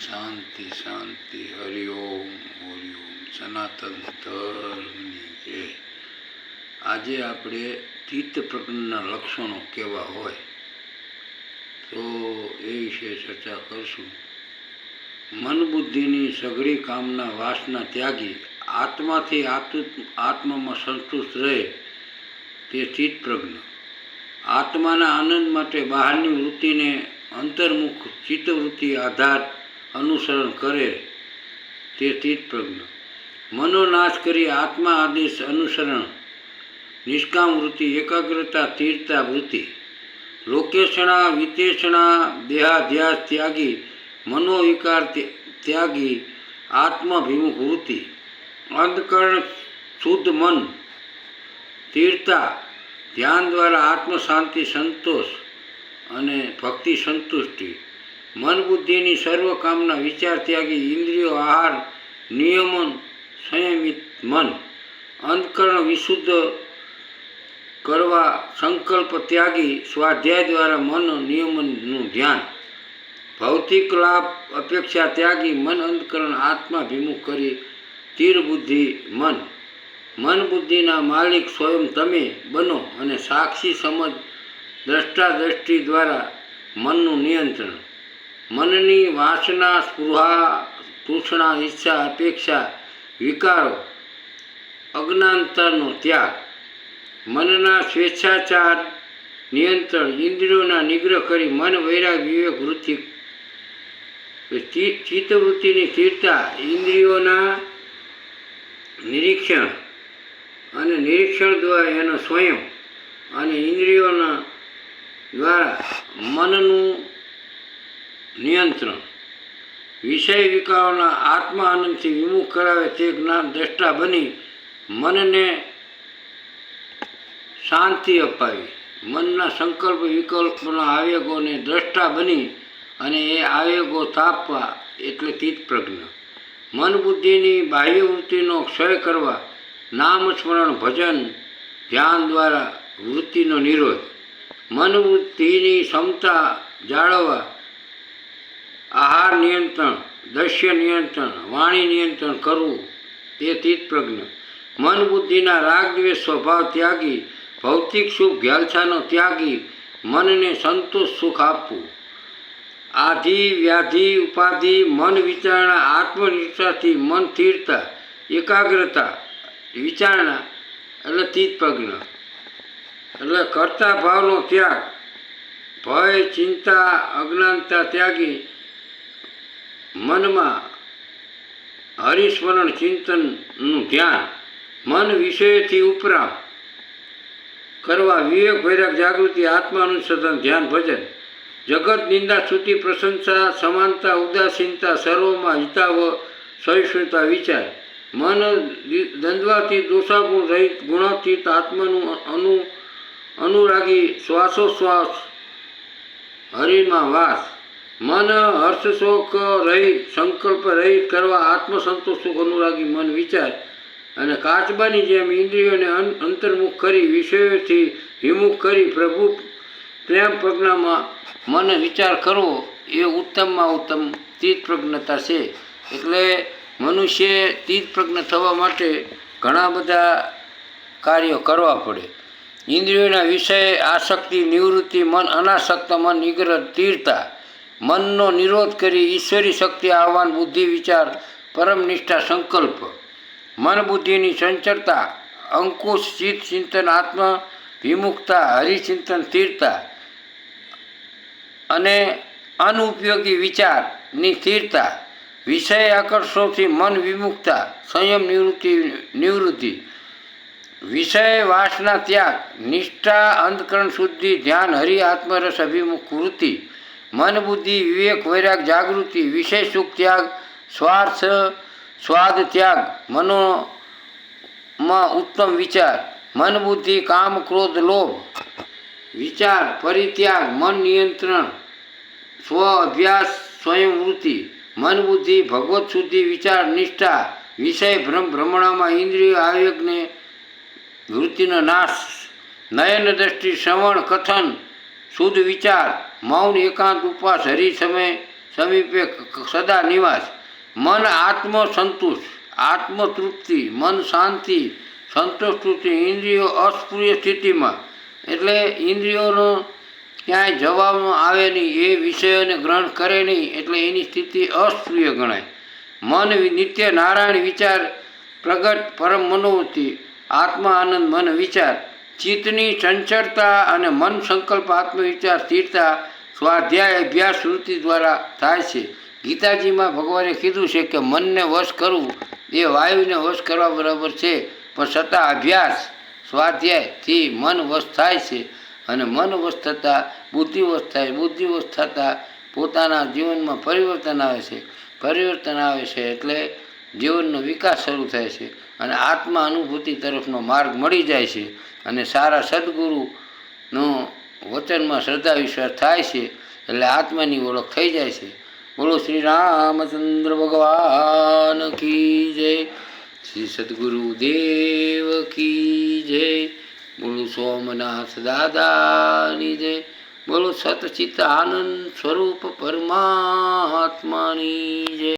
શાંતિ શાંતિ હરિઓમ હરિઓમ સનાતન ધર્મની જય. આજે આપણે ચિત્ત પ્રજ્ઞાના લક્ષણો કેવા હોય તો એ વિશે ચર્ચા કરશું. મન બુદ્ધિની સઘળી કામના વાસના ત્યાગી આત્માથી આત્મામાં સંતુષ્ટ રહે તે ચિત્ત પ્રજ્ઞ. આત્માના આનંદ માટે બહારની વૃત્તિને અંતર્મુખ ચિત્તવૃત્તિ આધાર અનુસરણ કરે તે ચિત્ત પ્રજ્ઞ. મનોનાશ કરી આત્મા આદેશ અનુસરણ નિષ્કામ વૃત્તિ એકાગ્રતા સ્થિરતા વૃત્તિ. લોકેષણા વિતેષણા દેહાધ્યાસ ત્યાગી મનોવિકાર ત્યાગી આત્માભિમુખ વૃત્તિ. અંધકરણ શુદ્ધ મન સ્થિરતા ધ્યાન દ્વારા આત્મશાંતિ સંતોષ અને ભક્તિ સંતુષ્ટિ. મન બુદ્ધિની સર્વકામના વિચાર ત્યાગી ઇન્દ્રિયો આહાર નિયમન સંયમિત મન. અંતકરણ વિશુદ્ધ કરવા સંકલ્પ ત્યાગી સ્વાધ્યાય દ્વારા મન નિયમનનું ધ્યાન. ભૌતિક લાભ અપેક્ષા ત્યાગી મન અંતકરણ આત્માભિમુખ કરી તીર બુદ્ધિ મન. મન બુદ્ધિના માલિક સ્વયં તમે બનો અને સાક્ષી સમજ દ્રષ્ટાદ્રષ્ટિ દ્વારા મનનું નિયંત્રણ. મનની વાસના સ્પૃહા તૃષ્ણા ઈચ્છા અપેક્ષા વિકારો અજ્ઞાનતાનો ત્યાગ. મનના સ્વેચ્છાચાર નિયંત્રણ ઇન્દ્રિયોના નિગ્રહ કરી મન વૈરાગ વિવેક વૃત્તિ. ચિત્તવૃત્તિની સ્થિરતા ઇન્દ્રિયોના નિરીક્ષણ અને નિરીક્ષણ દ્વારા એનો સ્વયં અને ઇન્દ્રિયોના દ્વારા મનનું નિયંત્રણ. વિષય વિકારોના આત્મા આનંદથી વિમુખ કરાવે તે જ્ઞાન દ્રષ્ટા બની મનને શાંતિ અપાવી. મનના સંકલ્પ વિકલ્પના આવેગોને દ્રષ્ટા બની અને એ આવેગો તાપવા એટલે ચિત્ત પ્રજ્ઞ. મન બુદ્ધિની બાહ્ય વૃત્તિનો ક્ષય કરવા નામ સ્મરણ ભજન ધ્યાન દ્વારા વૃત્તિનો નિરોધ. મન વૃત્તિની ક્ષમતા જાળવવા આહાર નિયંત્રણ દ્રશ્ય નિયંત્રણ વાણી નિયંત્રણ કરવું તે ચિત્ત પ્રજ્ઞ. મન બુદ્ધિના રાગ દ્વેષ સ્વભાવ ત્યાગી ભૌતિક સુખ ઘેલછાનો ત્યાગી મનને સંતોષ સુખ આપવું. આધિ વ્યાધિ ઉપાધિ મન વિચારણા આત્મનિષ્ઠાથી મન સ્થિરતા એકાગ્રતા વિચારણા એટલે ચિત્ત પ્રજ્ઞ. એટલે કર્તા ભાવનો ત્યાગ ભય ચિંતા અજ્ઞાનતા ત્યાગી મનમાં હરિસ્મરણ ચિંતનનું ધ્યાન. મન વિષયથી ઉપરામ કરવા વિવેક વૈરાગ જાગૃતિ આત્માનુસંધાન ધ્યાન ભજન. જગત નિંદા સ્તુતિ પ્રશંસા સમાનતા ઉદાસીનતા સર્વમાં હિતાવ સહિષ્ણુતા વિચાર. મન દ્વંદ્વાથી દોષાગુણ રહિત ગુણાતીત આત્માનું અનુરાગી શ્વાસોશ્વાસ હરિમાં વાસ. મન હર્ષશોક રહિત સંકલ્પ રહિત કરવા આત્મસંતોષ સુખ અનુરાગી મન વિચાર. અને કાચબાની જેમ ઇન્દ્રિયોને અંતર્મુખ કરી વિષયોથી વિમુખ કરી પ્રભુ પ્રેમ પ્રજ્ઞામાં મન વિચાર કરવો એ ઉત્તમમાં ઉત્તમ ચિત્ત પ્રજ્ઞતા છે. એટલે મનુષ્ય ચિત્ત પ્રજ્ઞ થવા માટે ઘણા બધા કાર્યો કરવા પડે. ઇન્દ્રિયોના વિષય આસક્તિ નિવૃત્તિ મન અનાસક્ત મન નિગ્રહ સ્થિરતા. મનનો નિરોધ કરી ઈશ્વરી શક્તિ આહ્વાન બુદ્ધિ વિચાર પરમ નિષ્ઠા સંકલ્પ. મન બુદ્ધિની સંચરતા અંકુશ ચિત્ત ચિંતન આત્મ વિમુખતા હરિચિંતન સ્થિરતા અને અનુપયોગી વિચારની સ્થિરતા. વિષય આકર્ષોથી મન વિમુખતા સંયમ નિવૃત્તિ. વિષય વાસના ત્યાગ નિષ્ઠા અંતકરણ શુદ્ધિ ધ્યાન હરિ આત્મરસ અભિમુખ વૃત્તિ. મન બુદ્ધિ વિવેક વૈરાગ જાગૃતિ વિષય સુખ ત્યાગ સ્વાર્થ સ્વાદ ત્યાગ મનોમાં ઉત્તમ વિચાર. મન બુદ્ધિ કામ ક્રોધ લોભ વિચાર પરિત્યાગ મન નિયંત્રણ સ્વ અભ્યાસ સ્વયં વૃત્તિ. મન બુદ્ધિ ભગવત શુદ્ધિ વિચાર નિષ્ઠા વિષય ભ્રમણામાં ઇન્દ્રિય આવેગને વૃત્તિનો નાશ. નયન દ્રષ્ટિ શ્રવણ કથન શુદ્ધ વિચાર મૌન એકાંત ઉપવાસ હરિ સમય સમીપે સદા નિવાસ, મન આત્મસંતુષ્ટ, આત્મતૃપ્તિ, મન શાંતિ, સંતોષ, ઇન્દ્રિયો અસ્પૃશ્ય સ્થિતિમાં, એટલે ઇન્દ્રિયોનો ક્યાંય જવાબમાં આવે નહીં, એ વિષયોને ગ્રહણ કરે નહીં, એટલે એની સ્થિતિ અસ્પૃશ્ય ગણાય. મન નિત્ય નારાયણ વિચાર પ્રગટ પરમ મનોવૃત્તિ, આત્મા આનંદ મન વિચાર, ચિત્તની ચંચળતા અને મન સંકલ્પ આત્મવિચાર સ્થિરતા સ્વાધ્યાય અભ્યાસ વૃત્તિ દ્વારા થાય છે. ગીતાજીમાં ભગવાને કીધું છે કે મનને વશ કરવું એ વાયુને વશ કરવા બરાબર છે, પણ છતાં અભ્યાસ સ્વાધ્યાયથી મન વશ થાય છે, અને મન વશ થતાં બુદ્ધિવશ થાય, બુદ્ધિવશ થતાં પોતાના જીવનમાં પરિવર્તન આવે છે, પરિવર્તન આવે છે એટલે જીવનનો વિકાસ શરૂ થાય છે, અને આત્મા અનુભૂતિ તરફનો માર્ગ મળી જાય છે, અને સારા સદગુરુનું વચનમાં શ્રદ્ધા વિશ્વાસ થાય છે, એટલે આત્માની ઓળખ થઈ જાય છે. બોલો શ્રી રામચંદ્ર ભગવાન કી જય, શ્રી સદગુરુ દેવ કી જય, બોલો સોમનાથ દાદાની જય, બોલો સતચિત આનંદ સ્વરૂપ પરમાત્માની જય.